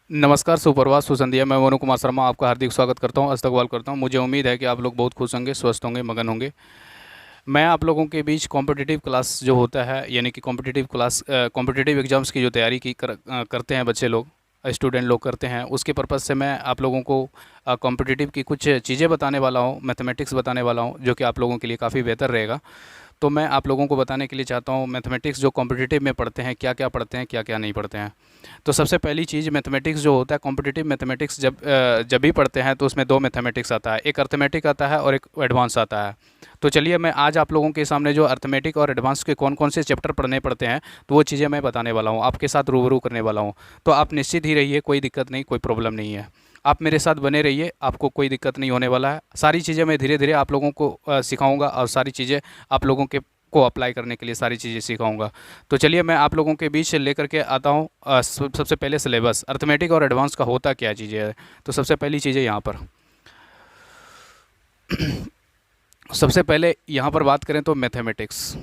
नमस्कार, सुप्रभात, सुसंध्या। मैं मनु कुमार शर्मा आपका हार्दिक स्वागत करता हूँ, इस्तकबाल करता हूँ। मुझे उम्मीद है कि आप लोग बहुत खुश होंगे, स्वस्थ होंगे, मगन होंगे। मैं आप लोगों के बीच कॉम्पिटिटिव क्लास जो होता है, यानी कि कॉम्पिटिटिव क्लास, कॉम्पिटिटिव एग्जाम्स की जो तैयारी करते हैं बच्चे लोग, स्टूडेंट लोग करते हैं, उसके पर्पज़ से मैं आप लोगों को कॉम्पिटिटिव की कुछ चीज़ें बताने वाला हूँ, मैथमेटिक्स बताने वाला हूँ, जो कि आप लोगों के लिए काफ़ी बेहतर रहेगा। तो मैं आप लोगों को बताने के लिए चाहता हूँ मैथमेटिक्स जो कॉम्पिटिटिव में पढ़ते हैं, क्या क्या पढ़ते हैं, क्या क्या नहीं पढ़ते हैं। तो सबसे पहली चीज़, मैथमेटिक्स जो होता है, कॉम्पिटिटिव मैथमेटिक्स जब भी पढ़ते हैं तो उसमें दो मैथमेटिक्स आता है, एक अर्थमेटिक आता है और एक एडवांस आता है। तो चलिए, मैं आज आप लोगों के सामने जो अर्थमेटिक और एडवांस के कौन कौन से चैप्टर पढ़ने पड़ते हैं, तो वो चीज़ें मैं बताने वाला हूँ, आपके साथ रूबरू करने वाला हूँ। तो आप निश्चित ही रहिए, कोई दिक्कत नहीं, कोई प्रॉब्लम नहीं है। आप मेरे साथ बने रहिए, आपको कोई दिक्कत नहीं होने वाला है। सारी चीज़ें मैं धीरे धीरे आप लोगों को सिखाऊंगा, और सारी चीज़ें आप लोगों के को अप्लाई करने के लिए सारी चीज़ें सिखाऊंगा। तो चलिए, मैं आप लोगों के बीच लेकर के आता हूँ सबसे पहले सिलेबस, अर्थमेटिक और एडवांस का होता क्या चीज़ें है। तो सबसे पहली चीज़ें यहाँ पर, सबसे पहले यहाँ पर बात करें तो मैथमेटिक्स।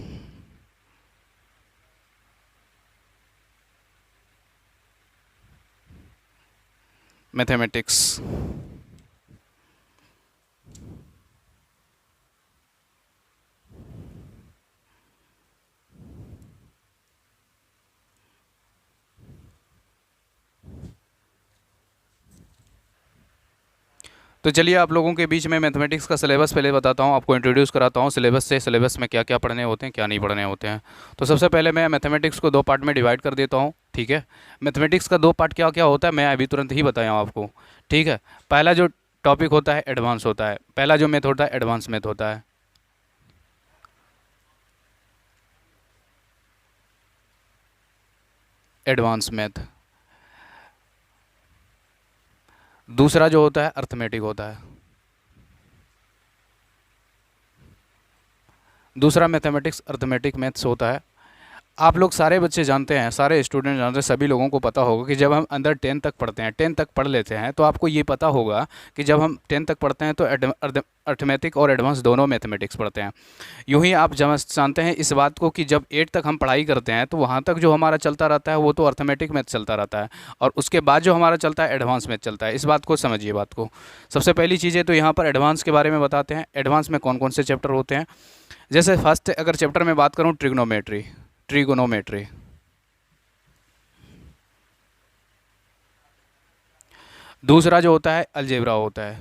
मैथमेटिक्स तो चलिए, आप लोगों के बीच में मैथमेटिक्स का सिलेबस पहले बताता हूँ, आपको इंट्रोड्यूस कराता हूँ सिलेबस से, सिलेबस में क्या क्या पढ़ने होते हैं, क्या नहीं पढ़ने होते हैं। तो सबसे पहले मैं मैथमेटिक्स को दो पार्ट में डिवाइड कर देता हूँ, ठीक है। मैथमेटिक्स का दो पार्ट क्या क्या होता है, मैं अभी तुरंत ही बताया हूँ आपको, ठीक है। पहला जो टॉपिक होता है एडवांस होता है, पहला जो मेथ होता है एडवांस मेथ होता है। Advance math. दूसरा जो होता है अर्थमेटिक होता है। दूसरा मैथमेटिक्स अर्थमेटिक मैथ्स होता है। आप लोग सारे बच्चे जानते हैं, सारे स्टूडेंट जानते हैं, सभी लोगों को पता होगा कि जब हम अंदर 10 तक पढ़ते हैं, 10 तक पढ़ लेते हैं, तो आपको ये पता होगा कि जब हम 10 तक पढ़ते हैं तो अर्थमेटिक और एडवांस दोनों मैथमेटिक्स पढ़ते हैं। यूँ ही आप जानते हैं इस बात को कि जब 8 तक हम पढ़ाई करते हैं तो वहाँ तक जो हमारा चलता रहता है वो तो अर्थमेटिक मैथ चलता रहता है, और उसके बाद जो हमारा चलता है एडवांस मैथ चलता है। इस बात को समझिए, बात को। सबसे पहली चीज़ें तो यहाँ पर एडवांस के बारे में बताते हैं। एडवांस में कौन कौन से चैप्टर होते हैं। जैसे फर्स्ट अगर चैप्टर में बात करूँ, ट्रिग्नोमेट्री, ट्रिगोनोमेट्री। दूसरा जो होता है अलजेब्रा होता है।